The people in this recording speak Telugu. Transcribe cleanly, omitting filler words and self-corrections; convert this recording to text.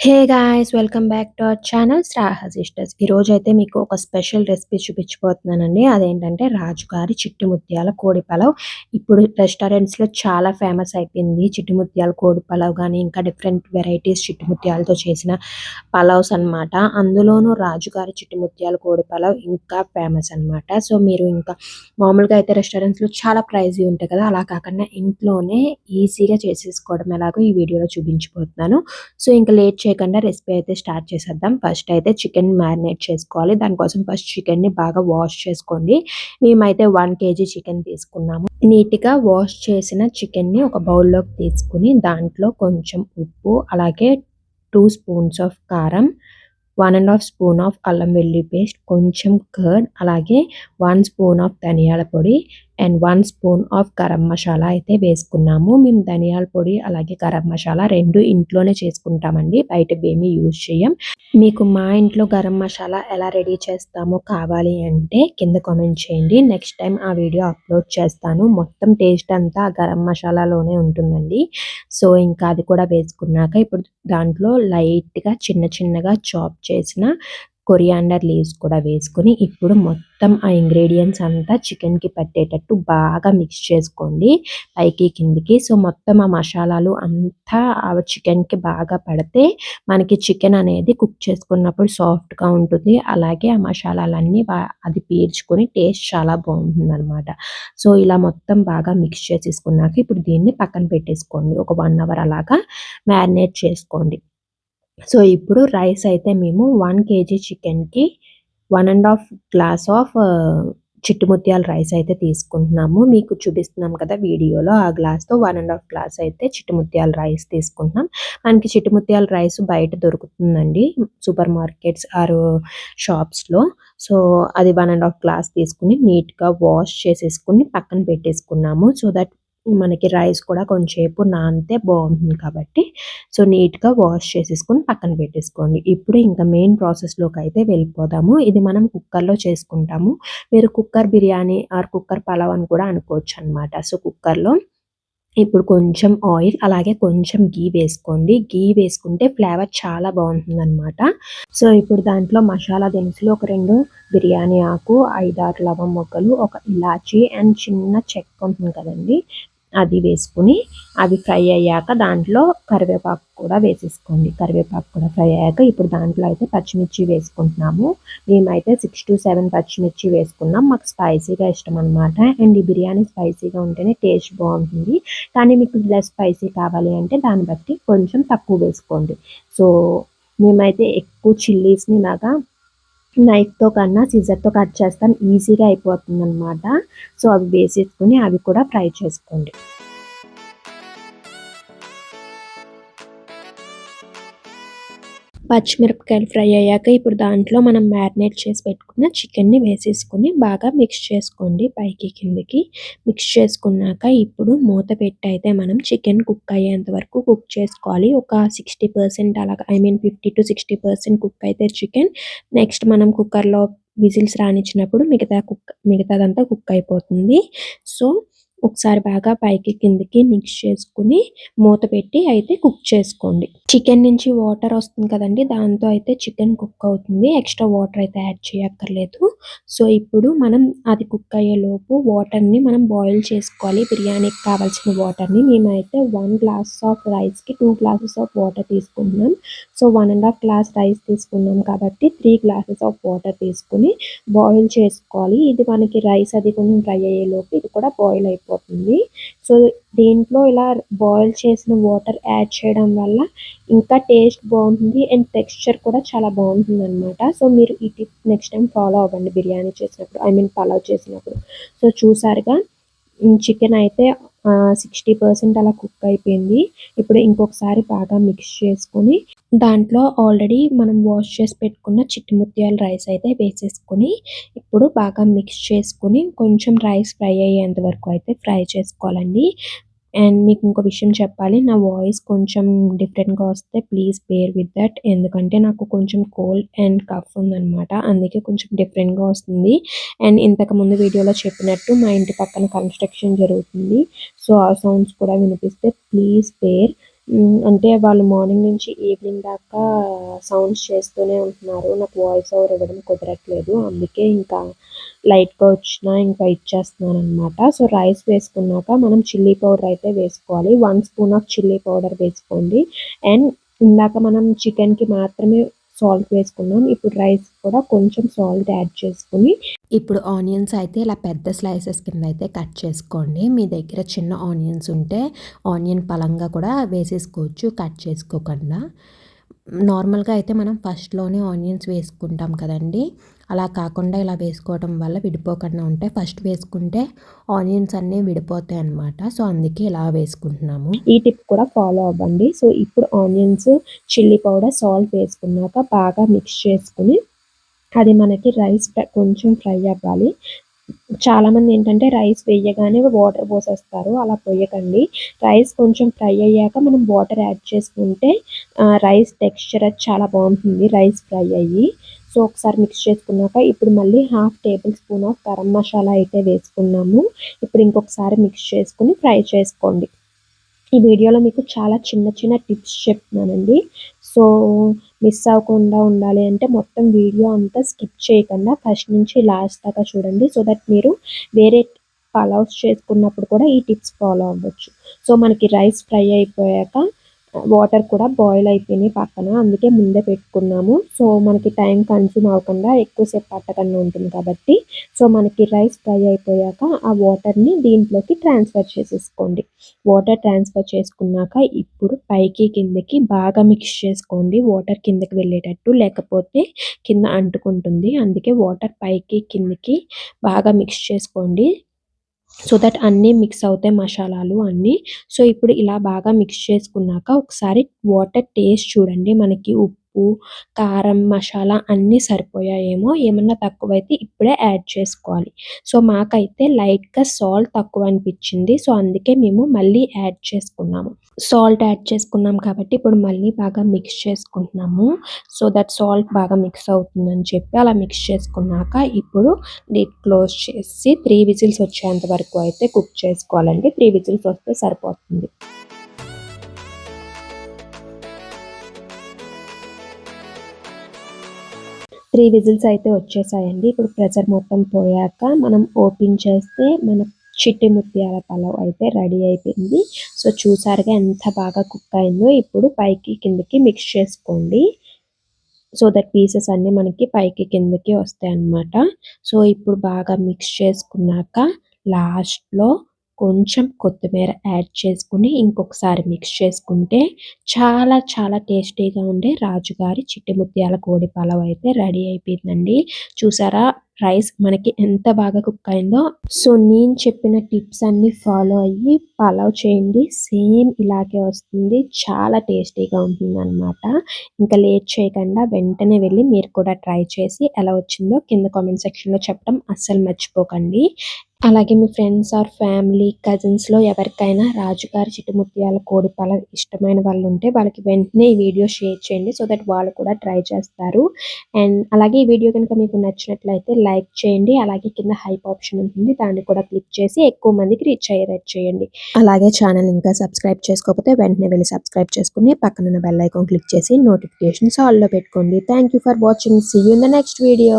Hey guys, welcome back to our channel Shraha sisters. ఈరోజు అయితే మీకు ఒక స్పెషల్ రెసిపీ చూపించబోతున్నానండి. అదేంటంటే రాజుగారి చిట్టి ముత్యాల కోడి పలావ్. ఇప్పుడు రెస్టారెంట్స్లో చాలా ఫేమస్ అయిపోయింది చిట్టి ముత్యాల కోడి పలావ్, కానీ ఇంకా డిఫరెంట్ వెరైటీస్ చిట్టి ముత్యాలతో చేసిన పలావ్స్ అనమాట. అందులోనూ రాజుగారి చిట్టి ముత్యాల కోడి పలావ్ ఇంకా ఫేమస్ అనమాట. సో మీరు ఇంకా మామూలుగా అయితే రెస్టారెంట్స్లో చాలా ప్రైజీ ఉంటాయి కదా, అలా కాకుండా ఇంట్లోనే ఈజీగా చేసేసుకోవడం ఎలాగో ఈ వీడియోలో చూపించబోతున్నాను. సో ఇంకా లేట్ చేయకుండా రెసిపీ అయితే స్టార్ట్ చేసేద్దాం. ఫస్ట్ అయితే చికెన్ మ్యారినేట్ చేసుకోవాలి. దానికోసం ఫస్ట్ చికెన్ని బాగా వాష్ చేసుకోండి. మేమైతే 1 kg చికెన్ తీసుకున్నాము. నీట్గా వాష్ చేసిన చికెన్ని ఒక బౌల్లోకి తీసుకుని దాంట్లో కొంచెం ఉప్పు, అలాగే 2 స్పూన్స్ ఆఫ్ కారం, 1.5 స్పూన్ ఆఫ్ అల్లం వెల్లుల్లి పేస్ట్, కొంచెం కర్డ్, అలాగే 1 స్పూన్ ఆఫ్ ధనియాల పొడి and 1 spoon of garam masala అయితే వేసుకున్నాము. మేము ధనియాల పొడి అలాగే గరం మసాలా రెండు ఇంట్లోనే చేసుకుంటామండి, బయటవేమీ యూజ్ చేయం. మీకు మా ఇంట్లో గరం మసాలా ఎలా రెడీ చేస్తామో కావాలి అంటే కింద కామెంట్ చేయండి. నెక్స్ట్ టైం ఆ వీడియో అప్లోడ్ చేస్తాను. మొత్తం టేస్ట్ అంతా గరం మసాలాలోనే ఉంటుందండి. సో ఇంకా అది కూడా వేసుకున్నాక ఇప్పుడు దాంట్లో లైట్గా చిన్నగా చాప్ చేసిన కొరియాండర్ లీవ్స్ కూడా వేసుకొని ఇప్పుడు మొత్తం ఆ ఇంగ్రీడియంట్స్ అంతా చికెన్కి పట్టేటట్టు బాగా మిక్స్ చేసుకోండి పైకి కిందికి. సో మొత్తం ఆ మసాలాలు అంతా ఆ చికెన్కి బాగా పడితే మనకి చికెన్ అనేది కుక్ చేసుకున్నప్పుడు సాఫ్ట్గా ఉంటుంది. అలాగే ఆ మసాలాలన్నీ అది పీల్చుకొని టేస్ట్ చాలా బాగుంటుంది అనమాట. సో ఇలా మొత్తం బాగా మిక్స్ చేసేసుకున్నాక ఇప్పుడు దీన్ని పక్కన పెట్టేసుకోండి. ఒక 1 hour అలాగా మ్యారినేట్ చేసుకోండి. సో ఇప్పుడు రైస్ అయితే మేము 1 kg చికెన్కి 1.5 గ్లాస్ ఆఫ్ చిట్టి ముత్యాల రైస్ అయితే తీసుకుంటున్నాము. మీకు చూపిస్తున్నాం కదా వీడియోలో, ఆ గ్లాస్తో 1.5 గ్లాస్ అయితే చిట్టి ముత్యాల రైస్ తీసుకుంటున్నాం. మనకి చిట్టి ముత్యాల రైస్ బయట దొరుకుతుందండి, సూపర్ మార్కెట్స్ ఆర్ షాప్స్లో. సో అది 1.5 గ్లాస్ తీసుకుని నీట్గా వాష్ చేసేసుకుని పక్కన పెట్టేసుకున్నాము. సో దట్ మనకి రైస్ కూడా కొంచెంసేపు నానితే బాగుంటుంది కాబట్టి సో నీట్గా వాష్ చేసేసుకొని పక్కన పెట్టేసుకోండి. ఇప్పుడు ఇంకా మెయిన్ ప్రాసెస్లోకి అయితే వెళ్ళిపోదాము. ఇది మనం కుక్కర్లో చేసుకుంటాము. మీరు cooker biryani or cooker pulao అని కూడా అనుకోవచ్చు అనమాట. సో కుక్కర్లో ఇప్పుడు కొంచెం ఆయిల్ అలాగే కొంచెం గీ వేసుకోండి. గీ వేసుకుంటే ఫ్లేవర్ చాలా బాగుంటుందన్నమాట. సో ఇప్పుడు దాంట్లో మసాలా దినుసులు ఒక 2 బిర్యానీ ఆకు, 5-6 లవంగ మొగ్గలు, ఒక ఇలాచీ అండ్ చిన్న చెక్క ఉంటుంది కదండి, అది వేసుకుని అవి ఫ్రై అయ్యాక దాంట్లో కరివేపాకు కూడా వేసేసుకోండి. కరివేపాకు కూడా ఫ్రై అయ్యాక ఇప్పుడు దాంట్లో అయితే పచ్చిమిర్చి వేసుకుంటున్నాము. మేమైతే 6 to 7 పచ్చిమిర్చి వేసుకున్నాం. మాకు స్పైసీగా ఇష్టం అనమాట. అండ్ ఈ బిర్యానీ స్పైసీగా ఉంటేనే టేస్ట్ బాగుంటుంది. కానీ మీకు లెస్ స్పైసీ కావాలి అంటే దాన్ని బట్టి కొంచెం తక్కువ వేసుకోండి. సో మేమైతే ఎక్కువ చిల్లీస్ని లాగా నైఫ్తో కన్నా సిజర్తో కట్ చేస్తాం, ఈజీగా అయిపోతుంది అనమాట. సో అవి వేసేసుకుని అవి కూడా ఫ్రై చేసుకోండి. పచ్చిమిరపకాయలు ఫ్రై అయ్యాక ఇప్పుడు దాంట్లో మనం మ్యారినేట్ చేసి పెట్టుకున్న చికెన్ని వేసేసుకుని బాగా మిక్స్ చేసుకోండి పైకి కిందకి. మిక్స్ చేసుకున్నాక ఇప్పుడు మూత పెట్టి అయితే మనం చికెన్ కుక్ అయ్యేంత వరకు కుక్ చేసుకోవాలి. ఒక 60% అలాగా, 50 to 60% కుక్ అయితే చికెన్, నెక్స్ట్ మనం కుక్కర్లో విజిల్స్ రానిచ్చినప్పుడు మిగతాదంతా కుక్ అయిపోతుంది. సో ఒకసారి బాగా పైకి కిందకి మిక్స్ చేసుకుని మూత పెట్టి అయితే కుక్ చేసుకోండి. చికెన్ నుంచి వాటర్ వస్తుంది కదండి, దాంతో అయితే చికెన్ కుక్ అవుతుంది. ఎక్స్ట్రా వాటర్ అయితే యాడ్ చేయక్కర్లేదు. సో ఇప్పుడు మనం అది కుక్ అయ్యేలోపు వాటర్ని మనం బాయిల్ చేసుకోవాలి. బిర్యానీకి కావాల్సిన వాటర్ని మేమైతే 1 గ్లాస్ ఆఫ్ రైస్కి 2 గ్లాసెస్ ఆఫ్ వాటర్ తీసుకుంటున్నాం. సో 1.5 గ్లాస్ రైస్ తీసుకున్నాం కాబట్టి 3 గ్లాసెస్ ఆఫ్ వాటర్ తీసుకుని బాయిల్ చేసుకోవాలి. ఇది మనకి రైస్ అది కొంచెం ఫ్రై అయ్యేలోపు ఇది కూడా బాయిల్ అయిపోతుంది. సో దీంట్లో ఇలా బాయిల్ చేసిన వాటర్ యాడ్ చేయడం వల్ల ఇంకా టేస్ట్ బాగుంటుంది అండ్ టెక్స్చర్ కూడా చాలా బాగుంటుంది అనమాట. సో మీరు ఈ టిప్ నెక్స్ట్ టైం ఫాలో అవ్వండి బిర్యానీ చేసినప్పుడు, పలావ్ చేసినప్పుడు. సో చూసారుగా చికెన్ అయితే 60% అలా కుక్ అయిపోయింది. ఇప్పుడు ఇంకొకసారి బాగా మిక్స్ చేసుకొని దాంట్లో ఆల్రెడీ మనం వాష్ చేసి పెట్టుకున్న చిట్టి ముత్యాల రైస్ అయితే వేసేసుకొని ఇప్పుడు బాగా మిక్స్ చేసుకుని కొంచెం రైస్ ఫ్రై అయ్యేంత వరకు అయితే ఫ్రై చేసుకోవాలండి. అండ్ మీకు ఇంకో విషయం చెప్పాలి, నా వాయిస్ కొంచెం డిఫరెంట్గా వస్తే ప్లీజ్ బేర్ విత్ దట్. ఎందుకంటే నాకు కొంచెం కోల్డ్ అండ్ కఫ్ ఉందనమాట, అందుకే కొంచెం డిఫరెంట్గా వస్తుంది. అండ్ ఇంతకుముందు వీడియోలో చెప్పినట్టు మా ఇంటి పక్కన కన్స్ట్రక్షన్ జరుగుతుంది. సో ఆ సౌండ్స్ కూడా వినిపిస్తే ప్లీజ్ బేర్. అంటే వాళ్ళు మార్నింగ్ నుంచి ఈవినింగ్ దాకా సౌండ్స్ చేస్తూనే ఉంటున్నారు. నాకు వాయిస్ ఓవర్ ఇవ్వడం కుదరట్లేదు. అందుకే ఇంకా లైట్‌గా వచ్చినా ఇంకా ఇచ్చేస్తున్నాననమాట. సో, రైస్ వేసుకున్నాక మనం చిల్లీ పౌడర్ అయితే వేసుకోవాలి. 1 స్పూన్ ఆఫ్ చిల్లీ పౌడర్ వేసుకోండి. అండ్ ఇందాక మనం చికెన్‌కి మాత్రమే సాల్ట్ వేసుకున్నాం. ఇప్పుడు రైస్ కూడా కొంచెం సాల్ట్ యాడ్ చేసుకొని ఇప్పుడు ఆనియన్స్ అయితే ఇలా పెద్ద స్లైసెస్ కింద అయితే కట్ చేసుకోండి. మీ దగ్గర చిన్న ఆనియన్స్ ఉంటే ఆనియన్ పలంగా కూడా వేసేసుకోవచ్చు కట్ చేసుకోకుండా. నార్మల్‌గా అయితే మనం ఫస్ట్‌లోనే ఆనియన్స్ వేసుకుంటాం కదండీ! అలా కాకుండా ఇలా వేసుకోవడం వల్ల విడిపోకుండా ఉంటాయి. ఫస్ట్ వేసుకుంటే ఆనియన్స్ అన్నీ విడిపోతాయన్నమాట. సో, అందుకే ఇలా వేసుకుంటున్నాము. ఈ టిప్ కూడా ఫాలో అవ్వండి. సో, ఇప్పుడు ఆనియన్స్, చిల్లీ పౌడర్, సాల్ట్ వేసుకున్నాక బాగా మిక్స్ చేసుకొని అది మనకి రైస్ కొంచెం ఫ్రై అవ్వాలి. చాలామంది ఏంటంటే రైస్ వేయగానే వాటర్ పోసేస్తారు. అలా పోయకండి. రైస్ కొంచెం ఫ్రై అయ్యాక మనం వాటర్ యాడ్ చేసుకుంటే రైస్ టెక్స్చర్ అది చాలా బాగుంటుంది రైస్ ఫ్రై అయ్యి. సో, ఒకసారి మిక్స్ చేసుకున్నాక ఇప్పుడు మళ్ళీ half table spoon of garam masala అయితే వేసుకున్నాము. ఇప్పుడు ఇంకొకసారి మిక్స్ చేసుకొని ఫ్రై చేసుకోండి. ఈ వీడియోలో మీకు చాలా చిన్న చిన్న టిప్స్ చెప్తున్నానండి. సో, మిస్ అవ్వకుండా ఉండాలి అంటే మొత్తం వీడియో అంతా స్కిప్ చేయకుండా ఫస్ట్ నుంచి లాస్ట్ దాకా చూడండి. సో దట్ మీరు వేరే పలావ్స్ చేసుకున్నప్పుడు కూడా ఈ టిప్స్ ఫాలో అవ్వచ్చు. సో, మనకి రైస్ ఫ్రై అయిపోయాక వాటర్ కూడా బాయిల్ అయిపోయినాయి పక్కన. అందుకే ముందే పెట్టుకున్నాము. సో, మనకి టైం కన్జ్యూమ్ అవ్వకుండా ఎక్కువసేపు పట్టకుండా ఉంటుంది కాబట్టి సో, మనకి రైస్ ఫ్రై అయిపోయాక ఆ వాటర్‌ని దీంట్లోకి ట్రాన్స్‌ఫర్ చేసేసుకోండి. వాటర్ ట్రాన్స్‌ఫర్ చేసుకున్నాక ఇప్పుడు పైకి కిందకి బాగా మిక్స్ చేసుకోండి. వాటర్ కిందకి వెళ్ళేటట్టు లేకపోతే కింద అంటుకుంటుంది. అందుకే వాటర్ పైకి కిందకి బాగా మిక్స్ చేసుకోండి. సో దట్ అన్నీ మిక్స్ అవుతాయి మసాలాలు అన్నీ. సో, ఇప్పుడు ఇలా బాగా మిక్స్ చేసుకున్నాక ఒకసారి వాటర్ టేస్ట్ చూడండి. మనకి ఉప్పు, కారం, మసాలా అన్నీ సరిపోయాయేమో! ఏమన్నా తక్కువైతే ఇప్పుడే యాడ్ చేసుకోవాలి. సో, మాకైతే లైట్‌గా సాల్ట్ తక్కువ అనిపించింది. సో, అందుకే మేము మళ్ళీ యాడ్ చేసుకున్నాము. సాల్ట్ యాడ్ చేసుకున్నాం కాబట్టి ఇప్పుడు మళ్ళీ బాగా మిక్స్ చేసుకుంటున్నాము. సో దట్ సాల్ట్ బాగా మిక్స్ అవుతుందని చెప్పి అలా మిక్స్ చేసుకున్నాక ఇప్పుడు లిడ్ క్లోజ్ చేసి 3 విజిల్స్ వచ్చేంత వరకు అయితే కుక్ చేసుకోవాలండి. 3 విజిల్స్ వస్తే సరిపోతుంది. 3 విజిల్స్ అయితే వచ్చేసాయండి. ఇప్పుడు ప్రెషర్ మొత్తం పోయాక మనం ఓపెన్ చేస్తే మన చిట్టి ముత్యాల పలావ్ అయితే రెడీ అయిపోయింది. సో, చూసారుగా ఎంత బాగా కుక్ అయిందో. ఇప్పుడు పైకి కిందకి మిక్స్ చేసుకోండి. సో దట్ పీసెస్ అన్నీ మనకి పైకి కిందకి వస్తాయన్నమాట. సో, ఇప్పుడు బాగా మిక్స్ చేసుకున్నాక లాస్ట్‌లో కొంచెం కొత్తిమీర యాడ్ చేసుకొని ఇంకొకసారి మిక్స్ చేసుకుంటే చాలా చాలా టేస్టీగా ఉండే రాజుగారి చిట్టి ముత్యాల కోడి పలావ్ అయితే రెడీ అయిపోయిందండి. చూసారా రైస్ మనకి ఎంత బాగా కుక్ అయిందో. సో, నేను చెప్పిన టిప్స్ అన్నీ ఫాలో అయ్యి పలావ్ చేయండి. సేమ్ ఇలాగే వస్తుంది. చాలా టేస్టీగా ఉంటుందన్నమాట. ఇంకా లేట్ చేయకుండా వెంటనే వెళ్ళి మీరు కూడా ట్రై చేసి ఎలా వచ్చిందో కింద కామెంట్ సెక్షన్‌లో చెప్పడం అస్సలు మర్చిపోకండి. అలాగే మీ ఫ్రెండ్స్ ఆర్ ఫ్యామిలీ, కజిన్స్‌లో ఎవరికైనా రాజుగారి చిట్టుముత్యాల కోడి పలావ్ ఇష్టమైన వాళ్ళుంటే వాళ్ళకి వెంటనే ఈ వీడియో షేర్ చేయండి. సో దట్ వాళ్ళు కూడా ట్రై చేస్తారు. అండ్ అలాగే ఈ వీడియో కనుక మీకు నచ్చినట్లయితే లైక్ చేయండి. అలాగే కింద హైప్ ఆప్షన్ ఉంటుంది. దాన్ని కూడా క్లిక్ చేసి ఎక్కువ మందికి రీచ్ అయ్యేటట్టు చేయండి. అలాగే ఛానల్ ఇంకా సబ్స్క్రైబ్ చేసుకోకపోతే వెంటనే వెళ్ళి సబ్స్క్రైబ్ చేసుకొని పక్కనున్న బెల్ ఐకాన్ క్లిక్ చేసి నోటిఫికేషన్స్ ఆల్‌లో పెట్టుకోండి. Thank you for watching. See you in the next video.